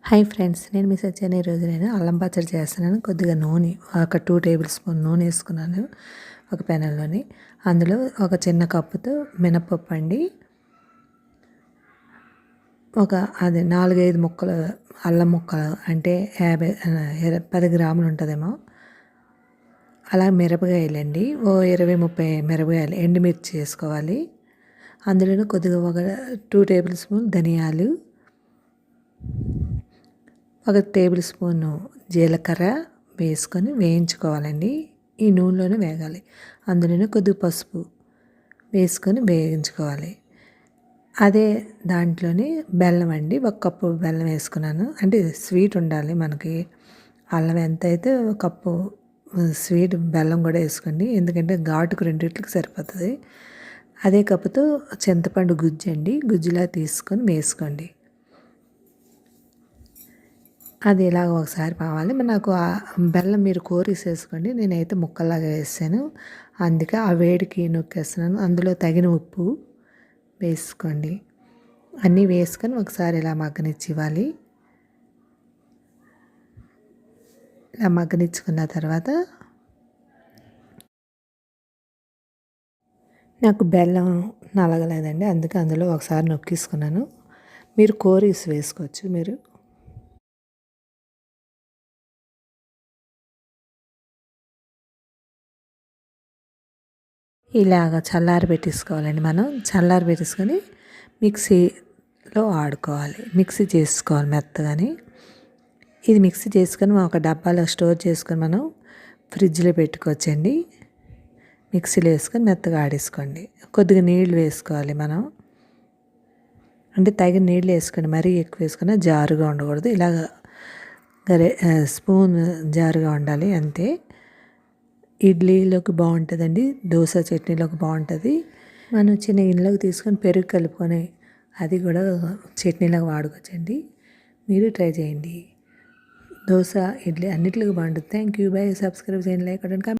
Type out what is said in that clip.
Hi friends, నేను మీ సత్యాన్ని. ఈరోజు నేను అల్లం పచ్చడి చేస్తున్నాను. కొద్దిగా నూనె, ఒక 2 టేబుల్ స్పూన్ నూనె వేసుకున్నాను ఒక పెనంలోని. అందులో ఒక చిన్న కప్పుతో మినపప్పు అండి, ఒక 4-5 ముక్కలు అల్లం ముక్కలు, అంటే 10 గ్రాములు ఉంటుందేమో. అలా మిరపకాయలండి, ఓ 20-30 మిరపకాయలు ఎండుమిర్చి వేసుకోవాలి. అందులోనే కొద్దిగా ఒక 2 టేబుల్ స్పూన్ ధనియాలు, ఒక టేబుల్ స్పూను జీలకర్ర వేసుకొని వేయించుకోవాలండి. ఈ నూనెలోనే వేగాలి. అందులోనే కొద్దిగా పసుపు వేసుకొని వేయించుకోవాలి. అదే దాంట్లోని బెల్లం అండి, 1 కప్పు బెల్లం వేసుకున్నాను. అంటే స్వీట్ ఉండాలి మనకి. అల్లం ఎంత అయితే 1 కప్పు స్వీట్ బెల్లం కూడా వేసుకోండి, ఎందుకంటే ఘాటుకు రెండిట్లకి సరిపోతుంది. అదే కప్పుతో చింతపండు గుజ్జు అండి, గుజ్జులా తీసుకొని వేసుకోండి. అది ఇలాగ ఒకసారి పావాలి. నాకు ఆ బెల్లం మీరు కోరేసేసుకోండి, నేనైతే ముక్కల్లాగా వేసాను, అందుకే ఆ వేడికి నొక్కేస్తున్నాను. అందులో తగిన ఉప్పు వేసుకోండి. అన్నీ వేసుకొని ఒకసారి ఇలా మగ్గనిచ్చివ్వాలి. ఇలా మగ్గనిచ్చుకున్న తర్వాత నాకు బెల్లం నలగలేదండి, అందుకే అందులో ఒకసారి నొక్కేసుకున్నాను. మీరు కోరేసి వేసుకోవచ్చు. మీరు ఇలాగ చల్లారి పెట్టేసుకోవాలండి. మనం చల్లారి పెట్టేసుకొని మిక్సీలో ఆడుకోవాలి, మిక్సీ చేసుకోవాలి మెత్తగాని. ఇది మిక్సీ చేసుకొని ఒక డబ్బాలో స్టోర్ చేసుకొని మనం ఫ్రిడ్జ్లో పెట్టుకోవచ్చండి. మిక్సీలో వేసుకొని మెత్తగా ఆడేసుకోండి. కొద్దిగా నీళ్ళు వేసుకోవాలి మనం, అంటే తగిన నీళ్ళు వేసుకోండి, మరీ ఎక్కువ వేసుకున్నా జారుగా ఉండకూడదు. ఇలాగ స్పూన్ జారుగా ఉండాలి అంతే. ఇడ్లీలోకి బాగుంటుందండి, దోశ చట్నీలోకి బాగుంటుంది. మనం చిన్న గిన్నెలోకి తీసుకొని పెరుగు కలుపుకొని అది కూడా చట్నీలాగా వాడుకోవచ్చండి. మీరు ట్రై చేయండి. దోశ, ఇడ్లీ అన్నిటికీ బాగుంటుంది. Thank you. బై. సబ్స్క్రైబ్ చేయండి, లైక్ కొట్టండి.